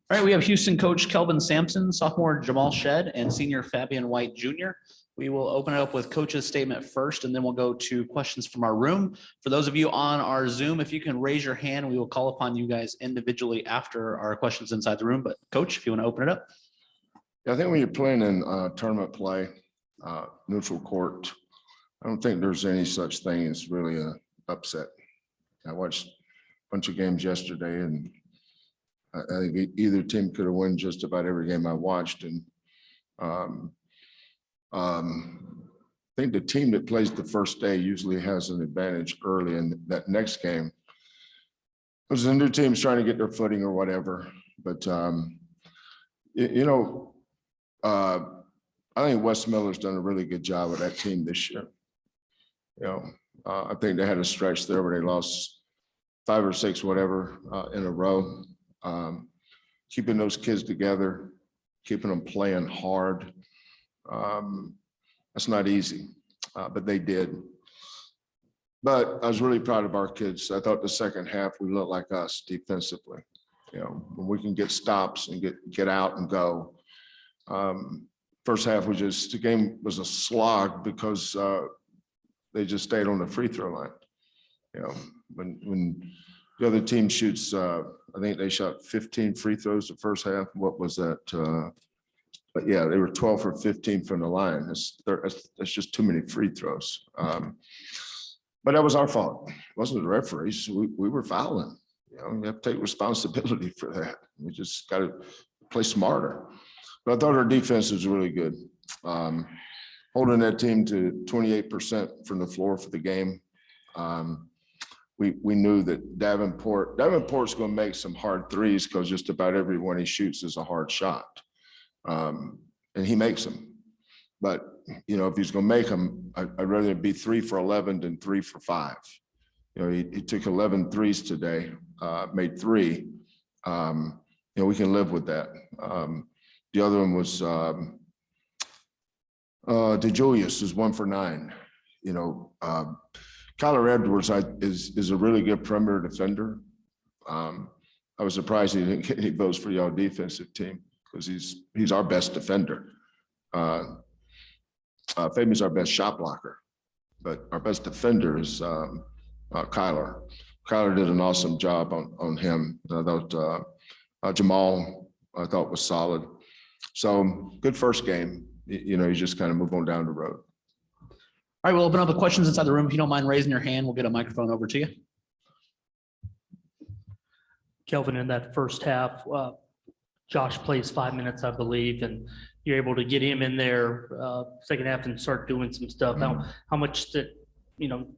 All right, we have Houston coach Kelvin Sampson, sophomore Jamal Shead, and senior Fabian White Jr. We will open it up with coach's statement first, and then we'll go to questions from our room. For those of you on our Zoom, if you can raise your hand, we will call upon you guys individually after our questions inside the room. But coach, if you want to open it up. Yeah, I think when you're playing in tournament play, neutral court, I don't think there's any such thing as really an upset. I watched a bunch of games yesterday, and I think either team could have won just about every game I watched. And I think the team that plays the first day usually has an advantage early in that next game. Because the new team's trying to get their footing or whatever. But, I think Wes Miller's done a really good job with that team this year. I think they had a stretch there where they lost 5 or 6, whatever, in a row. Keeping those kids together, keeping them playing hard. That's not easy, but they did. But I was really proud of our kids. I thought the second half we looked like us defensively. When we can get stops and get out and go. First half was the game was a slog because they just stayed on the free throw line. When the other team shoots, I think they shot 15 free throws the first half. What was that? But yeah, they were 12 for 15 from the line. That's just too many free throws. But that was our fault. It wasn't the referees. We were fouling. We have to take responsibility for that. We just got to play smarter. But I thought our defense was really good. Holding that team to 28% from the floor for the game. We knew that Davenport's going to make some hard threes because just about every one he shoots is a hard shot. And he makes them. But, if he's going to make them, I'd rather be 3 for 11 than 3 for 5. He took 11 threes today, made 3. We can live with that. The other one was DeJulius is 1 for 9. Kyler Edwards is a really good perimeter defender. I was surprised he didn't get any votes for y'all defensive team because he's our best defender. Fabian's our best shot blocker, but our best defender is Kyler. Kyler did an awesome job on him. I thought Jamal, I thought was solid. So good first game. You just kind of move on down the road. All right, we'll open up the questions inside the room. If you don't mind raising your hand, we'll get a microphone over to you. Kelvin, in that first half, Josh plays 5 minutes, I believe, and you're able to get him in there second half and start doing some stuff. How much that,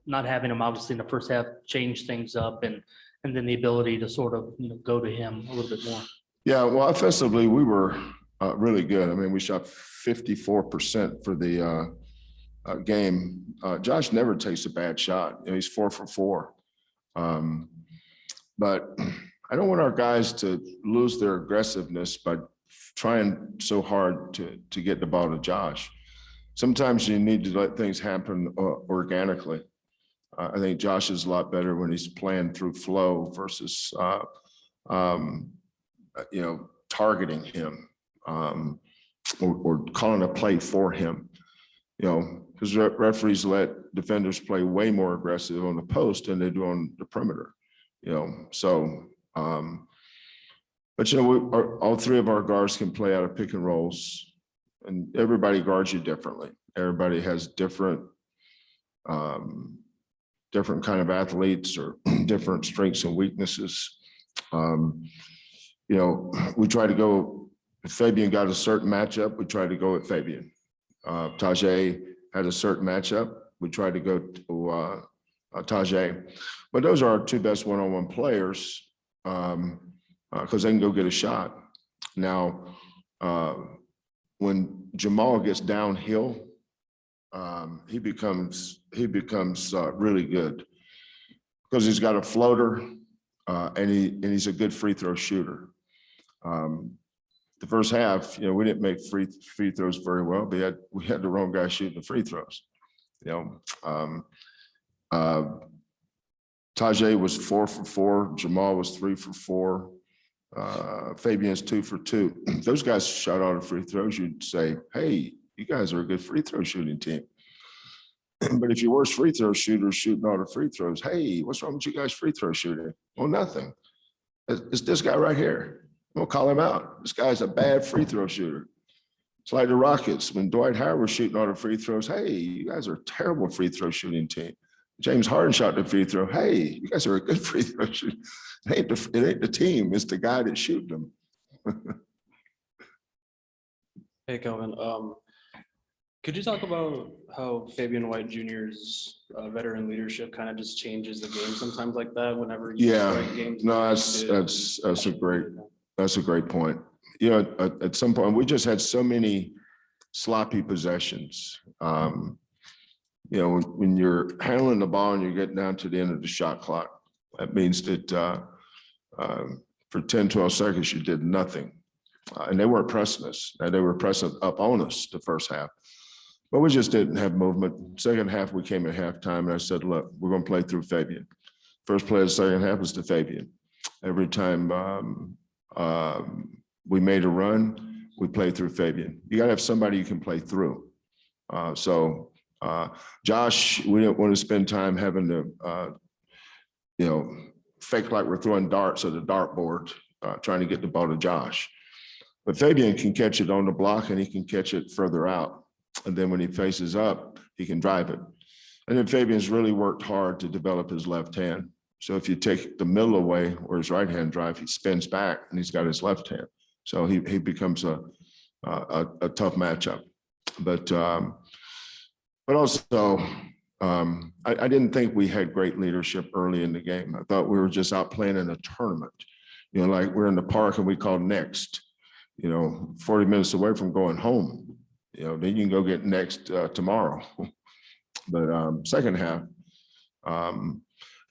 not having him obviously in the first half change things up and then the ability to sort of, go to him a little bit more? Yeah, well, offensively, we were really good. I mean, we shot 54% for the game. Josh never takes a bad shot. He's 4 for 4. But I don't want our guys to lose their aggressiveness by trying so hard to get the ball to Josh. Sometimes you need to let things happen organically. I think Josh is a lot better when he's playing through flow versus, targeting him or calling a play for him. Because referees let defenders play way more aggressive on the post than they do on the perimeter. But all 3 of our guards can play out of pick and rolls, and everybody guards you differently. Everybody has different kind of athletes or different strengths and weaknesses. We try to go. If Fabian got a certain matchup, we try to go at Fabian. Tajay had a certain matchup, we tried to go to Tajay. But those are our 2 best one-on-one players because they can go get a shot. Now, when Jamal gets downhill, he becomes really good because he's got a floater and he's a good free throw shooter. The first half, we didn't make free throws very well, but we had the wrong guy shooting the free throws. Tajay was 4 for 4. Jamal was 3 for 4. Fabian's 2 for 2. Those guys shot all the free throws. You'd say, hey, you guys are a good free throw shooting team. But if your worst free throw shooter is shooting all the free throws, hey, what's wrong with you guys free throw shooting? Well, nothing. It's this guy right here. We'll call him out. This guy's a bad free throw shooter. It's like the Rockets. When Dwight Howard was shooting all the free throws, hey, you guys are a terrible free throw shooting team. James Harden shot the free throw. Hey, you guys are a good free throw shooter. It ain't the team. It's the guy that shooting them. Hey, Kelvin. Could you talk about how Fabian White Jr.'s veteran leadership kind of just changes the game sometimes like that whenever you start games? No, that's a great point. You know, at some point we just had so many sloppy possessions. You know, when you're handling the ball and you're getting down to the end of the shot clock, that means that for 10, 12 seconds you did nothing. And they weren't pressing us. They were pressing up on us the first half. But we just didn't have movement. Second half, we came at halftime, and I said, look, we're going to play through Fabian. First play of the second half was to Fabian. Every time we made a run, we played through Fabian. You got to have somebody you can play through. Josh, we didn't want to spend time having to, you know, fake like we're throwing darts at the dartboard, trying to get the ball to Josh. But Fabian can catch it on the block, and he can catch it further out. And then when he faces up, he can drive it. And then Fabian's really worked hard to develop his left hand. So if you take the middle away where his right hand drive, he spins back and he's got his left hand. So he becomes a tough matchup. But also, I didn't think we had great leadership early in the game. I thought we were just out playing in a tournament. You know, like we're in the park and we call next, you know, 40 minutes away from going home. You know, then you can go get next tomorrow. But second half,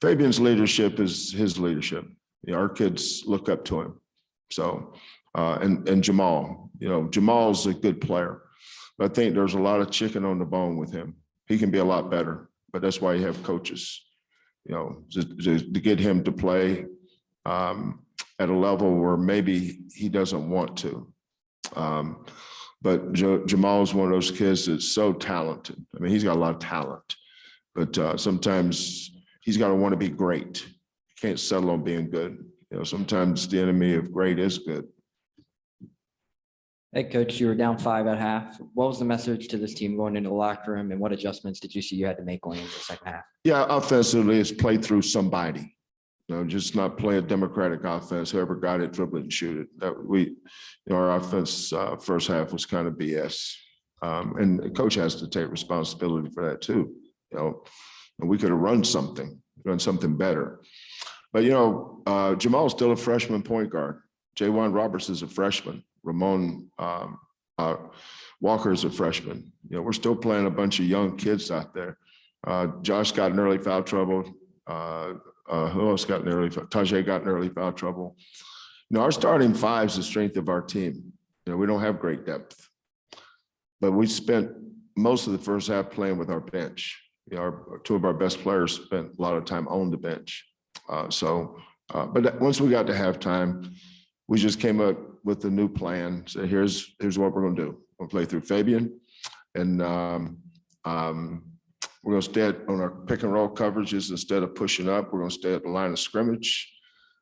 Fabian's leadership is his leadership. You know, our kids look up to him. So, and Jamal, you know, Jamal's a good player. But I think there's a lot of chicken on the bone with him. He can be a lot better, but that's why you have coaches, you know, to get him to play at a level where maybe he doesn't want to. But Jamal is one of those kids that's so talented. I mean, he's got a lot of talent, but sometimes he's got to want to be great. He can't settle on being good. You know, sometimes the enemy of great is good. Hey, Coach, you were down 5 at half. What was the message to this team going into the locker room, and what adjustments did you see you had to make going into the second half? Yeah, offensively, it's play through somebody. You know, just not play a democratic offense. Whoever got it, dribble it and shoot it. That you know, our offense first half was kind of BS, and the coach has to take responsibility for that too. You know, and we could have run something better. But you know, Jamal's still a freshman point guard. Jaywan Roberts is a freshman. Ramon Walker is a freshman. You know, we're still playing a bunch of young kids out there. Josh got in early foul trouble. Who else got in early? Tajay got in early foul trouble. You know, our starting five is the strength of our team. You know, we don't have great depth, but we spent most of the first half playing with our bench. You know, two of our best players spent a lot of time on the bench. But once we got to halftime, we just came up with a new plan. So here's what we're going to do. We'll play through Fabian, and we're going to stay on our pick and roll coverages instead of pushing up. We're going to stay at the line of scrimmage.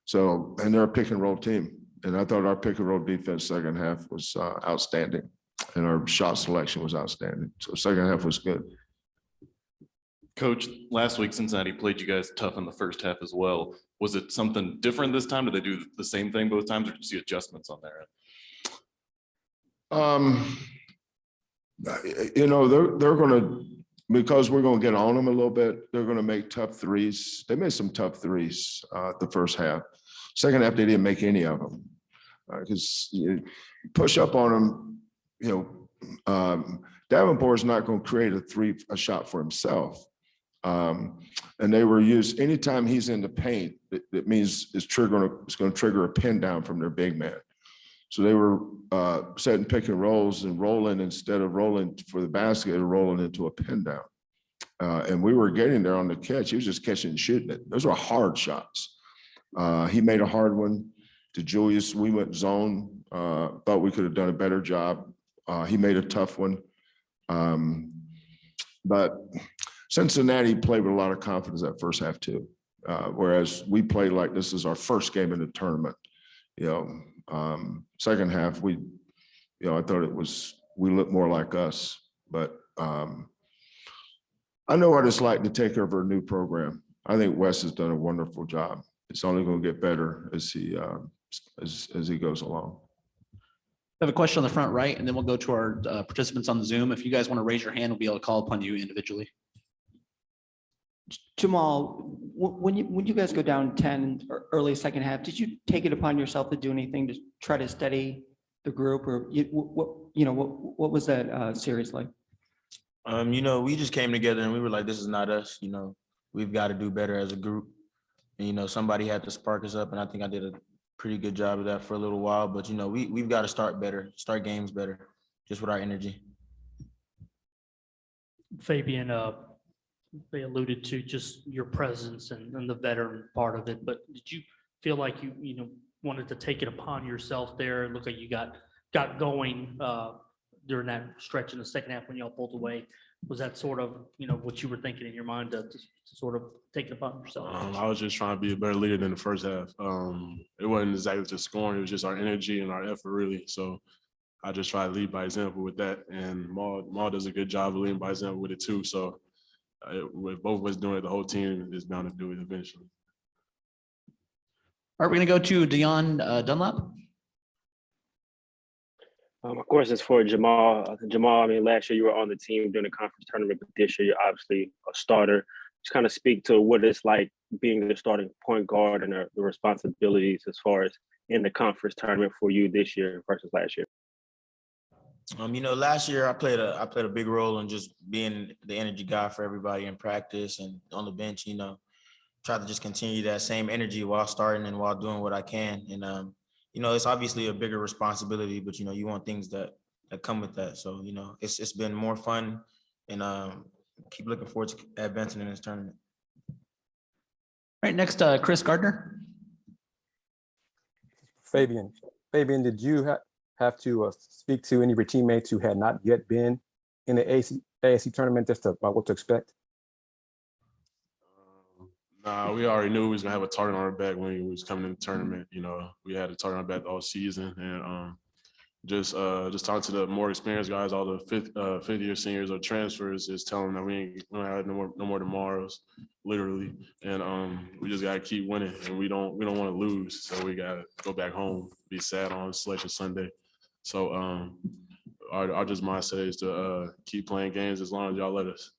So, and they're a pick and roll team. And I thought our pick and roll defense second half was outstanding, and our shot selection was outstanding. So second half was good. Coach, last week Cincinnati played you guys tough in the first half as well. Was it something different this time? Did they do the same thing both times, or did you see adjustments on their end? You know, they're going to, because we're going to get on them a little bit, they're going to make tough threes. They made some tough threes the first half. Second half, they didn't make any of them because you push up on them. You know, Davenport is not going to create a shot for himself. And they were used anytime he's in the paint, it means it's going to trigger a pin down from their big man. So they were setting pick and rolls and rolling instead of rolling for the basket, or rolling into a pin down. And we were getting there on the catch. He was just catching and shooting it. Those were hard shots. He made a hard one. to Julius, we went zone. Thought we could have done a better job. He made a tough one. But Cincinnati played with a lot of confidence that first half too. Whereas we played like this is our first game in the tournament. Second half, I thought we looked more like us. But I know what it's like to take over a new program. I think Wes has done a wonderful job. It's only going to get better as he goes along. I have a question on the front right, and then we'll go to our participants on Zoom. If you guys want to raise your hand, we'll be able to call upon you individually. Jamal, when you guys go down 10 or early second half, did you take it upon yourself to do anything to try to steady the group, or what was that series like? We just came together and we were like, this is not us. We've got to do better as a group. And, somebody had to spark us up, and I think I did a pretty good job of that for a little while. But we've got to start better, start games better, just with our energy. Fabian, they alluded to just your presence and the veteran part of it, but did you feel like you wanted to take it upon yourself there? It looked like you got going during that stretch in the second half when y'all pulled away. Was that sort of what you were thinking in your mind to sort of take it upon yourself? I was just trying to be a better leader than the first half. It wasn't exactly just scoring; it was just our energy and our effort, really. So I just try to lead by example with that, and Maul does a good job of leading by example with it too. So with both of us doing it, the whole team is bound to do it eventually. All right, we're going to go to Dion Dunlap. Of course, it's for Jamal. Jamal, last year you were on the team during the conference tournament, but this year you're obviously a starter. Just kind of speak to what it's like being the starting point guard and the responsibilities as far as in the conference tournament for you this year versus last year. Last year I played a big role in just being the energy guy for everybody in practice and on the bench. Try to just continue that same energy while starting and while doing what I can. And it's obviously a bigger responsibility, but you want things that come with that. So it's been more fun, and keep looking forward to advancing in this tournament. All right, next, Chris Gardner. Fabian, did you have to speak to any of your teammates who had not yet been in the AAC tournament just about what to expect? Nah, we already knew we was gonna have a target on our back when we was coming in the tournament. We had a target on our back all season, and just talking to the more experienced guys, all the fifth year seniors or transfers, is telling them that we don't have no more tomorrows, literally, and we just gotta keep winning, and we don't want to lose, so we gotta go back home, be sad on Selection Sunday. So our just mindset is to keep playing games as long as y'all let us.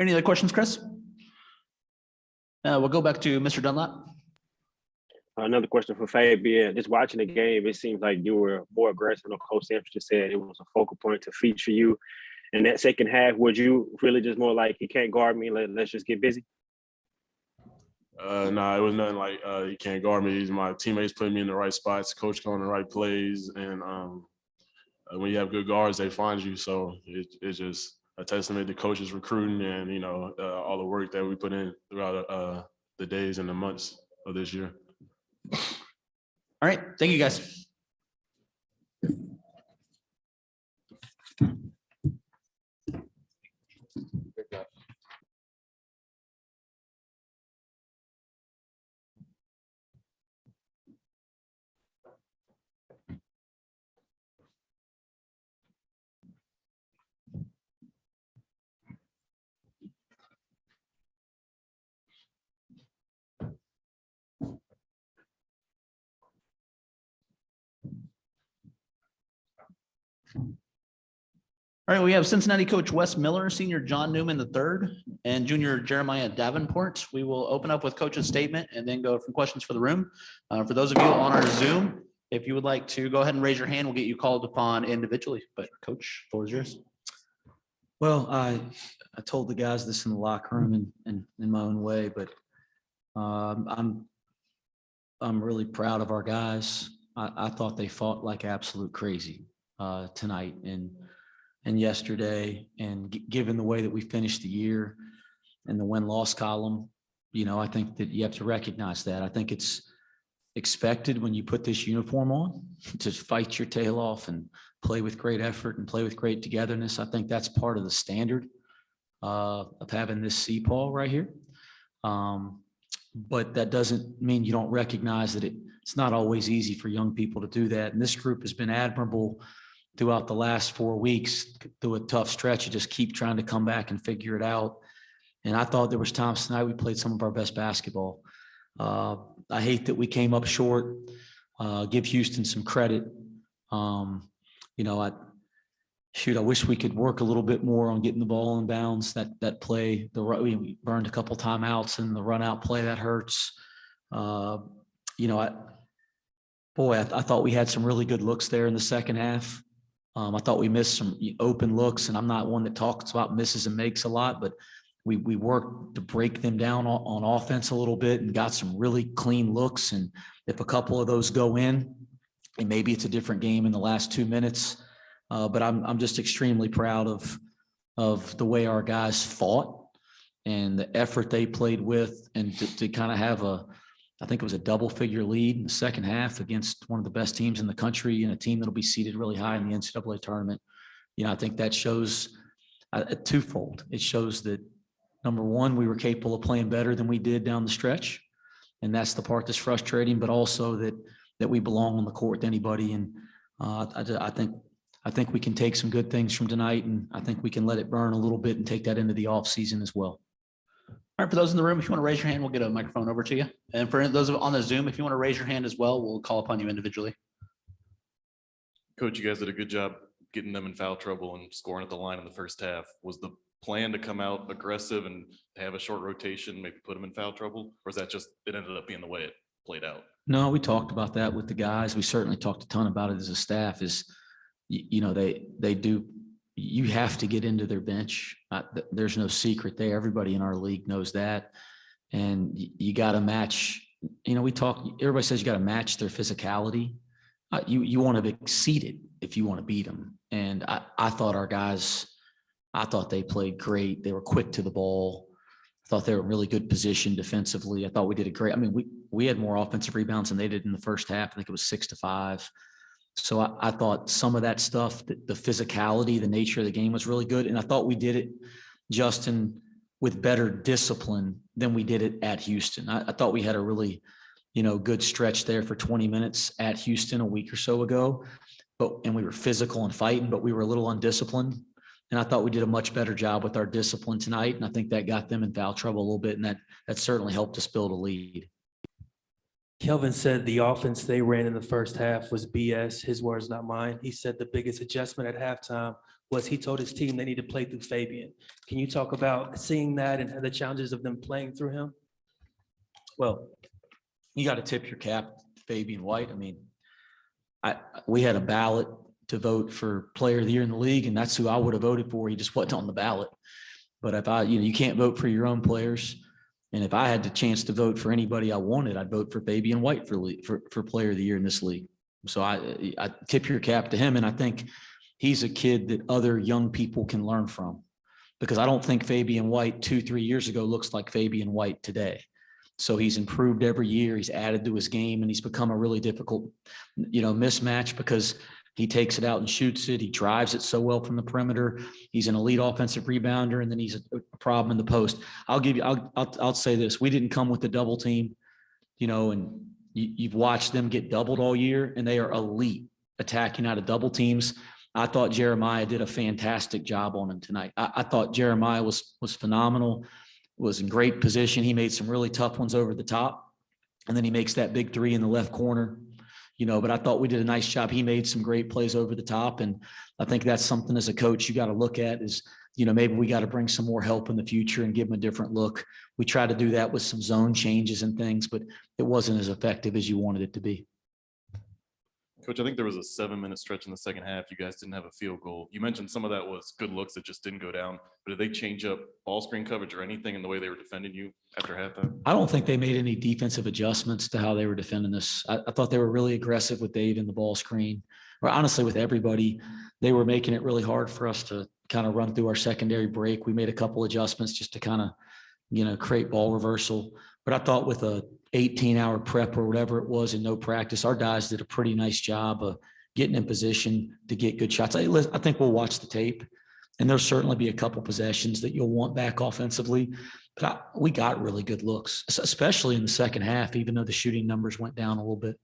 Any other questions, Chris? We'll go back to Mr. Dunlap. Another question for Fabian. Just watching the game, it seems like you were more aggressive. Coach Sampson just said it was a focal point to feature you. In that second half, would you really just more like, he can't guard me, let's just get busy? No, it was nothing like he can't guard me. My teammates put me in the right spots, coach calling the right plays, and when you have good guards, they find you. So it's just a testament to coaches recruiting and all the work that we put in throughout the days and the months of this year. All right, thank you guys. All right, we have Cincinnati coach Wes Miller, senior John Newman III, and junior Jeremiah Davenport. We will open up with coach's statement and then go for questions for the room. For those of you on our Zoom, if you would like to go ahead and raise your hand, we'll get you called upon individually. But coach, the floor is yours. Well, I told the guys this in the locker room and in my own way, but I'm really proud of our guys. I thought they fought like absolute crazy tonight and yesterday, and given the way that we finished the year and the win-loss column, I think that you have to recognize that. I think it's expected when you put this uniform on, to fight your tail off and play with great effort and play with great togetherness. I think that's part of the standard of having this CPAW right here. But that doesn't mean you don't recognize that it's not always easy for young people to do that. And this group has been admirable throughout the last 4 weeks through a tough stretch. You just keep trying to come back and figure it out. And I thought there was times tonight we played some of our best basketball. I hate that we came up short. Give Houston some credit. I wish we could work a little bit more on getting the ball in bounds. That play, we burned a couple timeouts and the run out play that hurts. I thought we had some really good looks there in the second half. I thought we missed some open looks, and I'm not one that talks about misses and makes a lot, but we worked to break them down on offense a little bit and got some really clean looks. And if a couple of those go in, and maybe it's a different game in the last 2 minutes. But I'm just extremely proud of the way our guys fought and the effort they played with, and to kind of have I think it was a double figure lead in the second half against one of the best teams in the country and a team that'll be seated really high in the NCAA tournament. I think that shows twofold. It shows that, number one, we were capable of playing better than we did down the stretch. And that's the part that's frustrating, but also that we belong on the court with anybody. And I think we can take some good things from tonight, and I think we can let it burn a little bit and take that into the off season as well. All right, for those in the room, if you want to raise your hand, we'll get a microphone over to you. And for those on the Zoom, if you want to raise your hand as well, we'll call upon you individually. Coach, you guys did a good job getting them in foul trouble and scoring at the line in the first half. Was the plan to come out aggressive and have a short rotation, maybe put them in foul trouble? Or is that just, it ended up being the way it played out? No, we talked about that with the guys. We certainly talked a ton about it as a staff. They do, you have to get into their bench. There's no secret there. Everybody in our league knows that. And you got to match, everybody says you got to match their physicality. You want to exceed it if you want to beat them. And I thought our guys, they played great. They were quick to the ball. I thought they were in really good position defensively. I thought we did a great, we had more offensive rebounds than they did in the first half. I think it was 6-5. So I thought some of that stuff, the physicality, the nature of the game was really good. And I thought we did it, Justin, with better discipline than we did it at Houston. I thought we had a really, good stretch there for 20 minutes at Houston a week or so ago, and we were physical and fighting, but we were a little undisciplined. And I thought we did a much better job with our discipline tonight. And I think that got them in foul trouble a little bit. And that certainly helped us build a lead. Kelvin said the offense they ran in the first half was BS. His words, not mine. He said the biggest adjustment at halftime was he told his team they need to play through Fabian. Can you talk about seeing that and the challenges of them playing through him? Well, you got to tip your cap to Fabian White. We had a ballot to vote for player of the year in the league, and that's who I would have voted for. He just wasn't on the ballot. But if you can't vote for your own players. And if I had the chance to vote for anybody I wanted, I'd vote for Fabian White for player of the year in this league. So I tip your cap to him. And I think he's a kid that other young people can learn from, because I don't think Fabian White 2-3 years ago looks like Fabian White today. So he's improved every year. He's added to his game, and he's become a really difficult, mismatch, because he takes it out and shoots it. He drives it so well from the perimeter. He's an elite offensive rebounder, and then he's a problem in the post. I'll say this. We didn't come with the double team, and you've watched them get doubled all year, and they are elite attacking out of double teams. I thought Jeremiah did a fantastic job on him tonight. I thought Jeremiah was phenomenal, was in great position. He made some really tough ones over the top, and then he makes that big three in the left corner. But I thought we did a nice job. He made some great plays over the top. And I think that's something as a coach you got to look at is, maybe we got to bring some more help in the future and give him a different look. We tried to do that with some zone changes and things, but it wasn't as effective as you wanted it to be. Coach, I think there was a 7-minute stretch in the second half. You guys didn't have a field goal. You mentioned some of that was good looks that just didn't go down, but did they change up ball screen coverage or anything in the way they were defending you after halftime? I don't think they made any defensive adjustments to how they were defending us. I thought they were really aggressive with Dave in the ball screen, or honestly with everybody. They were making it really hard for us to kind of run through our secondary break. We made a couple adjustments just to kind of, create ball reversal. But I thought with a 18-hour prep or whatever it was and no practice, our guys did a pretty nice job of getting in position to get good shots. I think we'll watch the tape, and there'll certainly be a couple possessions that you'll want back offensively. But we got really good looks, especially in the second half, even though the shooting numbers went down a little bit.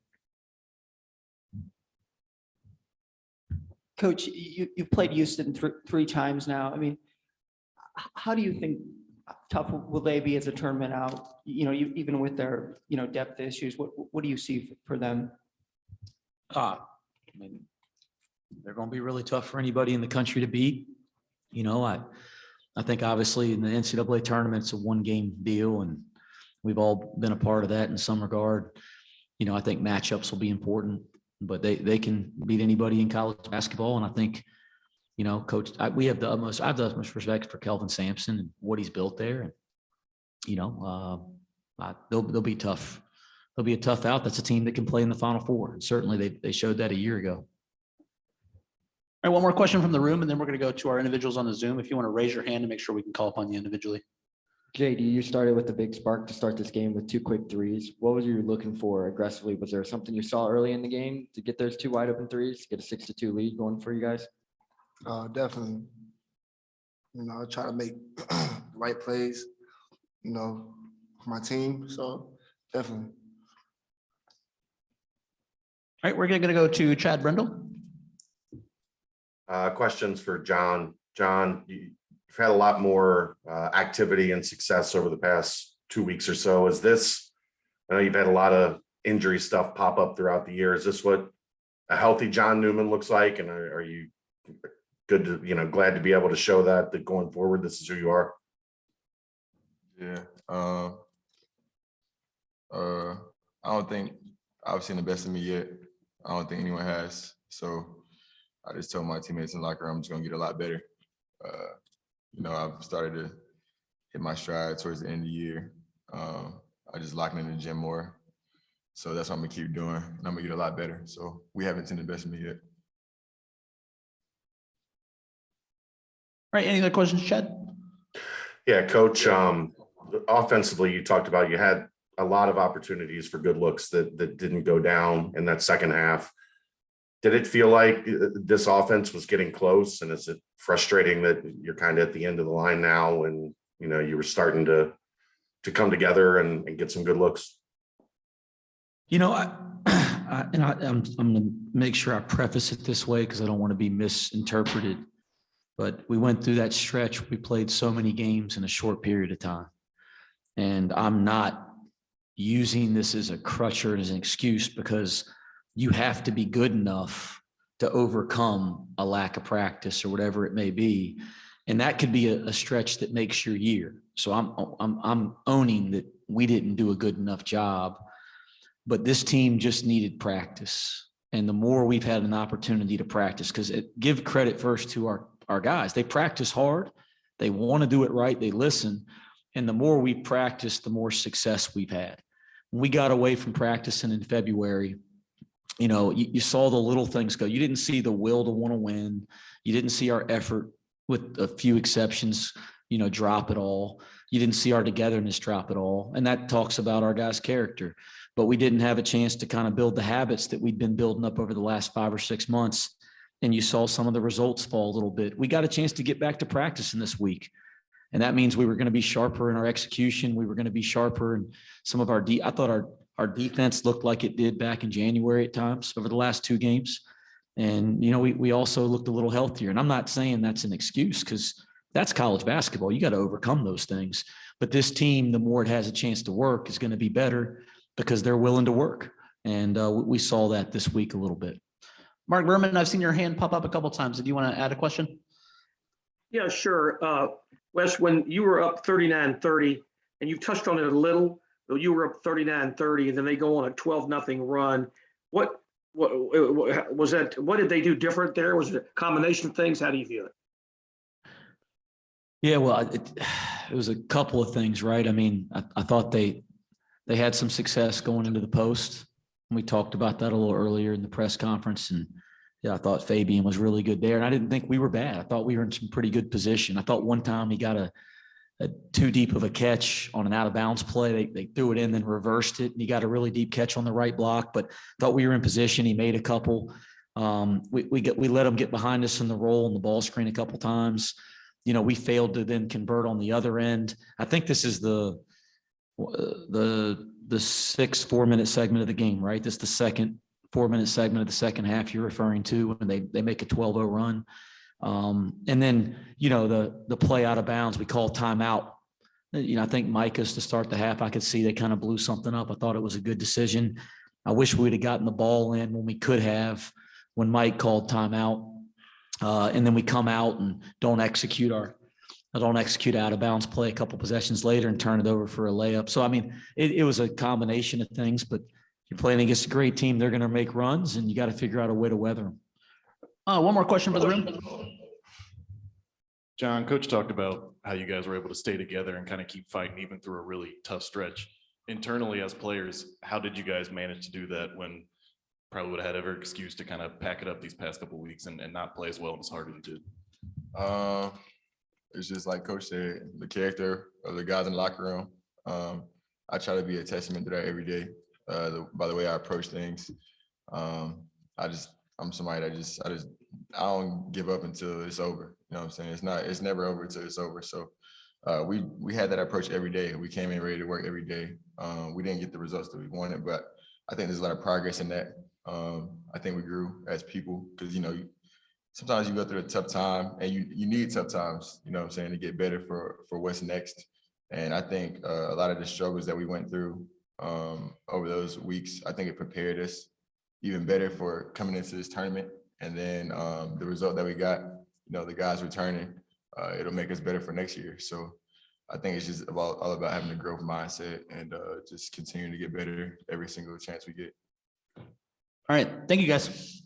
Coach, you've played Houston three times now. I mean, how do you think tough will they be as a tournament out? Even with their, depth issues, what do you see for them? I mean, they're going to be really tough for anybody in the country to beat. I think obviously in the NCAA tournament, it's a one-game deal, and we've all been a part of that in some regard. I think matchups will be important, but they can beat anybody in college basketball. And I think, Coach, I have the utmost respect for Kelvin Sampson and what he's built there. And, they'll be tough. They'll be a tough out. That's a team that can play in the Final Four. And certainly they showed that a year ago. All right, one more question from the room, and then we're going to go to our individuals on the Zoom. If you want to raise your hand to make sure we can call upon you individually. JD, you started with a big spark to start this game with 2 quick threes. What was you looking for aggressively? Was there something you saw early in the game to get those 2 wide open threes, get a 6-2 lead going for you guys? Definitely. I try to make the right plays, for my team. So definitely. All right, we're going to go to Chad Brendel. Questions for John. John, you've had a lot more activity and success over the past 2 weeks or so. I know you've had a lot of injury stuff pop up throughout the year. Is this what a healthy John Newman looks like? And are you good to, glad to be able to show that going forward, this is who you are? Yeah. I don't think I've seen the best of me yet. I don't think anyone has. So I just told my teammates in the locker room I'm just gonna get a lot better. I've started to hit my stride towards the end of the year. I just locked in the gym more. So that's what I'm gonna keep doing, and I'm gonna get a lot better. So we haven't seen the best of me yet. All right, any other questions, Chad? Yeah, Coach, offensively, you talked about you had a lot of opportunities for good looks that didn't go down in that second half. Did it feel like this offense was getting close? And is it frustrating that you're kind of at the end of the line now and, you were starting to come together and get some good looks? I'm going to make sure I preface it this way because I don't want to be misinterpreted. But we went through that stretch. We played so many games in a short period of time. And I'm not using this as a crutch or as an excuse, because you have to be good enough to overcome a lack of practice or whatever it may be. And that could be a stretch that makes your year. So I'm owning that we didn't do a good enough job, but this team just needed practice. And the more we've had an opportunity to practice, because give credit first to our guys. They practice hard. They want to do it right. They listen. And the more we practice, the more success we've had. When we got away from practicing in February, you saw the little things go. You didn't see the will to want to win. You didn't see our effort, with a few exceptions, drop at all. You didn't see our togetherness drop at all. And that talks about our guys' character. But we didn't have a chance to kind of build the habits that we'd been building up over the last 5 or 6 months. And you saw some of the results fall a little bit. We got a chance to get back to practicing this week. And that means we were going to be sharper in our execution. We were going to be sharper in some of I thought our defense looked like it did back in January at times over the last 2 games. And, we also looked a little healthier. And I'm not saying that's an excuse, because that's college basketball. You got to overcome those things. But this team, the more it has a chance to work, is going to be better because they're willing to work. And we saw that this week a little bit. Mark Berman, I've seen your hand pop up a couple of times. Do you want to add a question? Yeah, sure. Wes, when you were up 39-30, and you've touched on it a little, but you were up 39-30, and then they go on a 12-0 run. What was that? What did they do different there? Was it a combination of things? How do you view it? Yeah, well, it was a couple of things, right? I mean, I thought they had some success going into the post. We talked about that a little earlier in the press conference, and yeah, I thought Fabian was really good there, and I didn't think we were bad. I thought we were in some pretty good position. I thought one time he got too deep of a catch on an out of bounds play. They threw it in, then reversed it. And he got a really deep catch on the right block, but thought we were in position. He made a couple. We let him get behind us in the roll and the ball screen a couple times. You know, we failed to then convert on the other end. I think this is the 6 4-minute segment of the game, right? This is the second 4-minute segment of the second half you're referring to when they make a 12-0 run. And then, you know, the play out of bounds, we call timeout. You know, I think Micah's to start the half. I could see they kind of blew something up. I thought it was a good decision. I wish we'd have gotten the ball in when we could have, when Mike called timeout. And then we come out and don't execute out of bounds play a couple possessions later and turn it over for a layup. So, I mean, it was a combination of things, but you're playing against a great team. They're going to make runs and you got to figure out a way to weather them. One more question for the room. John, Coach talked about how you guys were able to stay together and kind of keep fighting even through a really tough stretch. Internally as players, how did you guys manage to do that when probably would have had every excuse to kind of pack it up these past couple of weeks and not play as well and as hard as you did? It's just like Coach said, the character of the guys in the locker room. I try to be a testament to that every day by the way I approach things. I'm somebody that I don't give up until it's over. You know what I'm saying? It's never over until it's over. So we had that approach every day. We came in ready to work every day. We didn't get the results that we wanted, but I think there's a lot of progress in that. I think we grew as people because, you know, sometimes you go through a tough time and you need tough times, you know what I'm saying, to get better for what's next. And I think a lot of the struggles that we went through over those weeks, I think it prepared us even better for coming into this tournament. And then the result that we got, you know, the guys returning, it'll make us better for next year. So I think it's just all about having a growth mindset and just continuing to get better every single chance we get. All right. Thank you, guys.